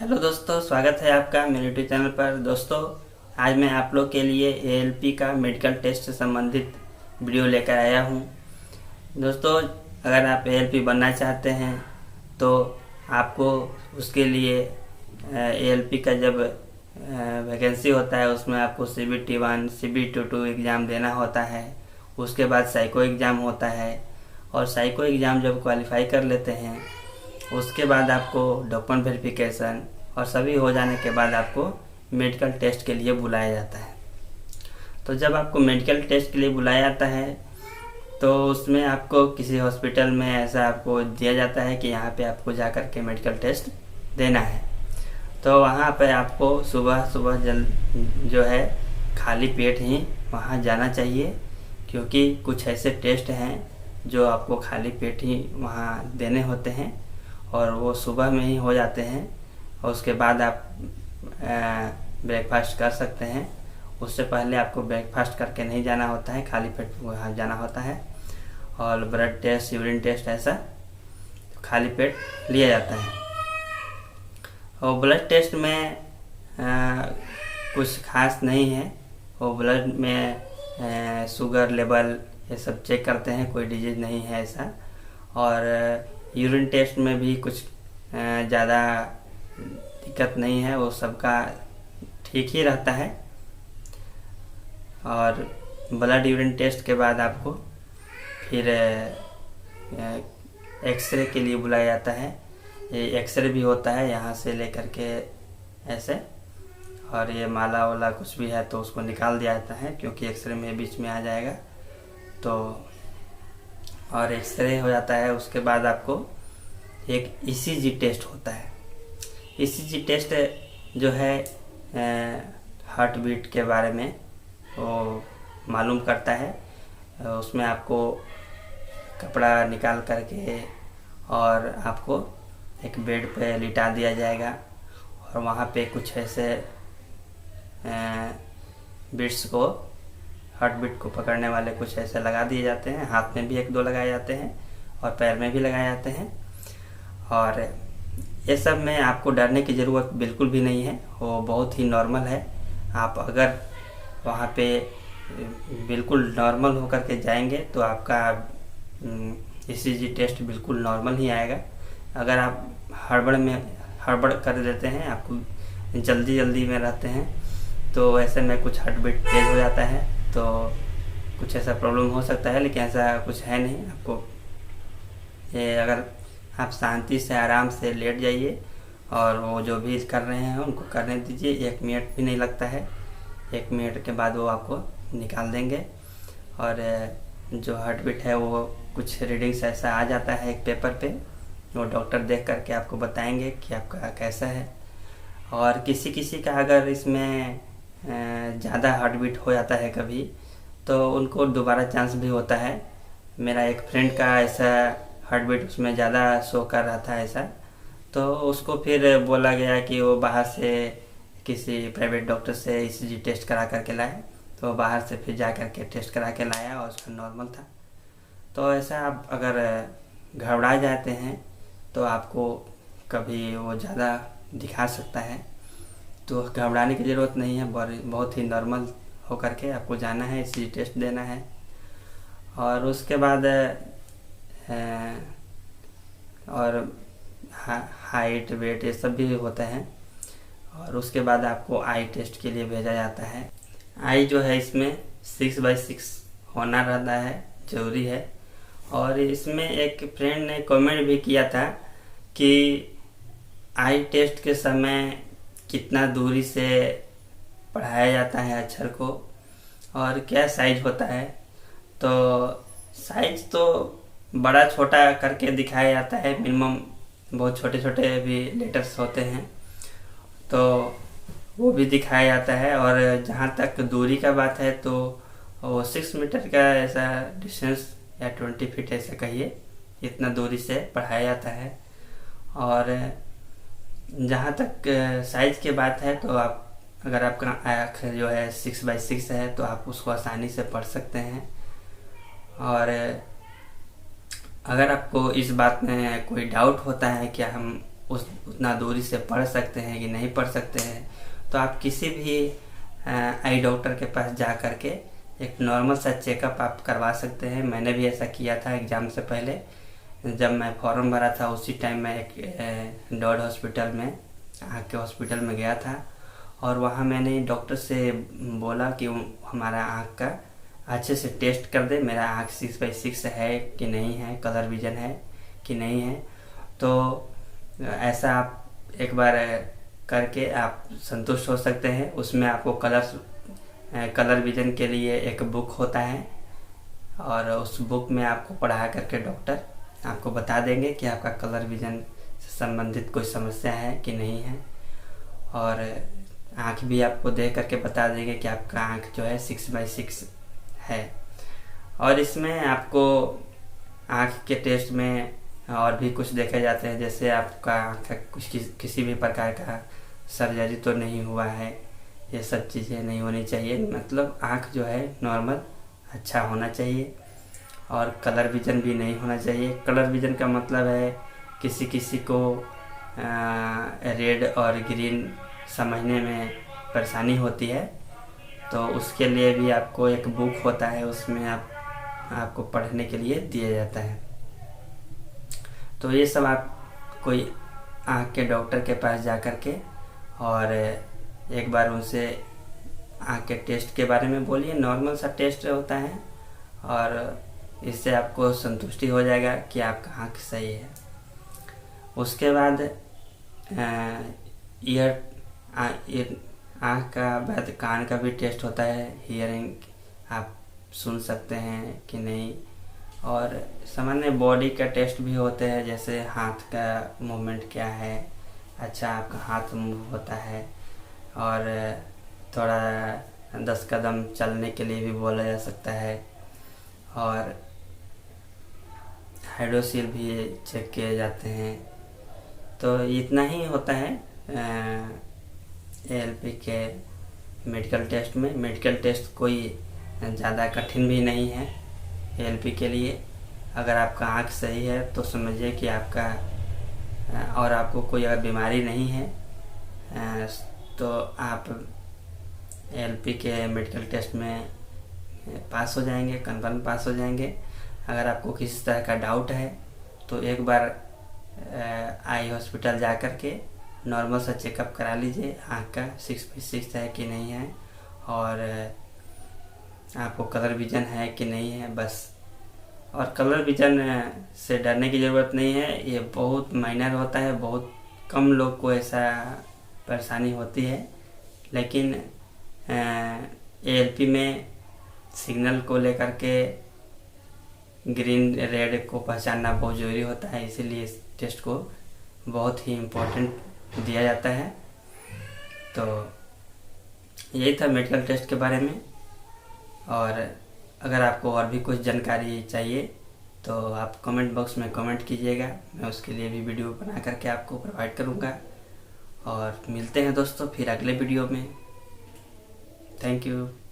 Hello दोस्तों, स्वागत है आपका मेरे यूट्यूब चैनल पर। दोस्तों, आज मैं आप लोग के लिए एएलपी का मेडिकल टेस्ट से संबंधित वीडियो लेकर आया हूं। दोस्तों, अगर आप एएलपी बनना चाहते हैं तो आपको उसके लिए एएलपी का जब वैकेंसी होता है उसमें आपको CBT1 CBT2 एग्ज़ाम देना होता है। उसके बाद साइको एग्ज़ाम होता है और साइको एग्ज़ाम जब क्वालिफाई कर लेते हैं उसके बाद आपको डॉक्यूमेंट वेरिफिकेशन और सभी हो जाने के बाद आपको मेडिकल टेस्ट के लिए बुलाया जाता है। तो जब आपको मेडिकल टेस्ट के लिए बुलाया जाता है तो उसमें आपको किसी हॉस्पिटल में ऐसा आपको दिया जाता है कि यहाँ पे आपको जा कर के मेडिकल टेस्ट देना है। तो वहाँ पे आपको सुबह सुबह जो है खाली पेट ही वहाँ जाना चाहिए, क्योंकि कुछ ऐसे टेस्ट हैं जो आपको खाली पेट ही वहाँ देने होते हैं और वो सुबह में ही हो जाते हैं और उसके बाद आप ब्रेकफास्ट कर सकते हैं। उससे पहले आपको ब्रेकफास्ट करके नहीं जाना होता है, खाली पेट वहाँ जाना होता है। और ब्लड टेस्ट, यूरिन टेस्ट ऐसा खाली पेट लिया जाता है। और ब्लड टेस्ट में कुछ खास नहीं है। वो ब्लड में शुगर लेवल ये सब चेक करते हैं, कोई डिजीज़ नहीं है ऐसा। और यूरिन टेस्ट में भी कुछ ज़्यादा दिक्कत नहीं है, वो सबका ठीक ही रहता है। और ब्लड यूरिन टेस्ट के बाद आपको फिर एक्सरे के लिए बुलाया जाता है। ये एक्सरे भी होता है यहाँ से लेकर के ऐसे, और ये माला वाला कुछ भी है तो उसको निकाल दिया जाता है, क्योंकि एक्सरे में बीच में आ जाएगा। तो और एक्सरे हो जाता है। उसके बाद आपको एक ECG टेस्ट होता है। ECG टेस्ट जो है हार्ट बीट के बारे में वो मालूम करता है। उसमें आपको कपड़ा निकाल करके और आपको एक बेड पे लिटा दिया जाएगा और वहाँ पे कुछ ऐसे बीट्स को, हार्ट बीट को पकड़ने वाले कुछ ऐसे लगा दिए जाते हैं। हाथ में भी 1-2 लगाए जाते हैं और पैर में भी लगाए जाते हैं। और ये सब में आपको डरने की ज़रूरत बिल्कुल भी नहीं है, वो बहुत ही नॉर्मल है। आप अगर वहाँ पे बिल्कुल नॉर्मल होकर के जाएंगे तो आपका ECG टेस्ट बिल्कुल नॉर्मल ही आएगा। अगर आप हड़बड़ कर देते हैं, आपको जल्दी में रहते हैं, तो ऐसे में कुछ हार्ट बीट तेज हो जाता है तो कुछ ऐसा प्रॉब्लम हो सकता है, लेकिन ऐसा कुछ है नहीं। आपको ये अगर आप शांति से आराम से लेट जाइए और वो जो भी कर रहे हैं उनको करने दीजिए। 1 मिनट भी नहीं लगता है, 1 मिनट के बाद वो आपको निकाल देंगे। और जो हार्ट बीट है वो कुछ रीडिंग्स ऐसा आ जाता है एक पेपर पे, वो डॉक्टर देख करके आपको बताएंगे कि आपका कैसा है। और किसी का अगर इसमें ज़्यादा हार्ट बीट हो जाता है कभी, तो उनको दोबारा चांस भी होता है। मेरा एक फ्रेंड का ऐसा हार्ट बीट उसमें ज़्यादा शो कर रहा था ऐसा, तो उसको फिर बोला गया कि वो बाहर से किसी प्राइवेट डॉक्टर से ECG टेस्ट करा करके लाए। तो बाहर से फिर जा कर के टेस्ट करा के लाया और उसका नॉर्मल था। तो ऐसा आप अगर घबरा जाते हैं तो आपको कभी वो ज़्यादा दिखा सकता है, तो घबराने की ज़रूरत नहीं है। बहुत ही नॉर्मल हो करके आपको जाना है, ECG टेस्ट देना है। और उसके बाद और हाइट वेट ये सब भी होता है। और उसके बाद आपको आई टेस्ट के लिए भेजा जाता है। आई जो है इसमें 6/6 होना रहता है, ज़रूरी है। और इसमें एक फ्रेंड ने कमेंट भी किया था कि आई टेस्ट के समय कितना दूरी से पढ़ाया जाता है अक्षर को और क्या साइज होता है। तो साइज तो बड़ा छोटा करके दिखाया जाता है, मिनिमम बहुत छोटे छोटे भी लेटर्स होते हैं तो वो भी दिखाया जाता है। और जहाँ तक दूरी का बात है तो वो 6 मीटर का ऐसा डिस्टेंस या 20 फीट ऐसा कहिए, इतना दूरी से पढ़ाया जाता है। और जहाँ तक साइज़ की बात है तो आप अगर आपका आँख जो है 6/6 है तो आप उसको आसानी से पढ़ सकते हैं। और अगर आपको इस बात में कोई डाउट होता है कि हम उतना दूरी से पढ़ सकते हैं कि नहीं पढ़ सकते हैं, तो आप किसी भी आई डॉक्टर के पास जा कर के एक नॉर्मल सा चेकअप आप करवा सकते हैं। मैंने भी ऐसा किया था एग्ज़ाम से पहले। जब मैं फॉर्म भरा था उसी टाइम मैं एक डॉड हॉस्पिटल में, आँख के हॉस्पिटल में गया था, और वहाँ मैंने डॉक्टर से बोला कि हमारा आँख का अच्छे से टेस्ट कर दे, मेरा आँख 6/6 है कि नहीं है, कलर विजन है कि नहीं है। तो ऐसा आप एक बार करके आप संतुष्ट हो सकते हैं। उसमें आपको कलर विजन के लिए एक बुक होता है, और उस बुक में आपको पढ़ा करके डॉक्टर आपको बता देंगे कि आपका कलर विजन से संबंधित कोई समस्या है कि नहीं है, और आँख भी आपको देख करके बता देंगे कि आपका आँख जो है 6/6 है। और इसमें आपको आँख के टेस्ट में और भी कुछ देखे जाते हैं, जैसे आपका आँख का किसी भी प्रकार का सर्जरी तो नहीं हुआ है, ये सब चीज़ें नहीं होनी चाहिए। मतलब आँख जो है नॉर्मल अच्छा होना चाहिए, और कलर विजन भी नहीं होना चाहिए। कलर विजन का मतलब है किसी किसी को रेड और ग्रीन समझने में परेशानी होती है, तो उसके लिए भी आपको एक बुक होता है, उसमें आपको पढ़ने के लिए दिया जाता है। तो ये सब आप कोई आँख के डॉक्टर के पास जा कर के और एक बार उनसे आँख के टेस्ट के बारे में बोलिए। नॉर्मल सा टेस्ट होता है, और इससे आपको संतुष्टि हो जाएगा कि आपका आँख सही है। उसके बाद आँख का बाद कान का भी टेस्ट होता है, हियरिंग आप सुन सकते हैं कि नहीं, और सामान्य बॉडी का टेस्ट भी होते हैं, जैसे हाथ का मूवमेंट क्या है, अच्छा आपका हाथ मूव होता है, और थोड़ा 10 कदम चलने के लिए भी बोला जा सकता है, और हाइड्रोसील भी चेक किए जाते हैं। तो इतना ही होता है ALP के मेडिकल टेस्ट में। मेडिकल टेस्ट कोई ज़्यादा कठिन भी नहीं है ALP के लिए। अगर आपका आँख सही है तो समझिए कि आपका और आपको कोई अगर बीमारी नहीं है तो आप ALP के मेडिकल टेस्ट में पास हो जाएंगे, कन्फर्म पास हो जाएंगे। अगर आपको किसी तरह का डाउट है तो एक बार आई हॉस्पिटल जा कर के नॉर्मल सा चेकअप करा लीजिए, आँख का 6/6 है कि नहीं है, और आपको कलर विजन है कि नहीं है, बस। और कलर विजन से डरने की ज़रूरत नहीं है, ये बहुत माइनर होता है, बहुत कम लोग को ऐसा परेशानी होती है। लेकिन ALP में सिग्नल को लेकर के ग्रीन रेड को पहचानना बहुत ज़रूरी होता है, इसीलिए इस टेस्ट को बहुत ही इम्पोर्टेंट दिया जाता है। तो यही था मेडिकल टेस्ट के बारे में, और अगर आपको और भी कुछ जानकारी चाहिए तो आप कमेंट बॉक्स में कमेंट कीजिएगा, मैं उसके लिए भी वीडियो बना करके आपको प्रोवाइड करूँगा। और मिलते हैं दोस्तों फिर अगले वीडियो में। Thank you.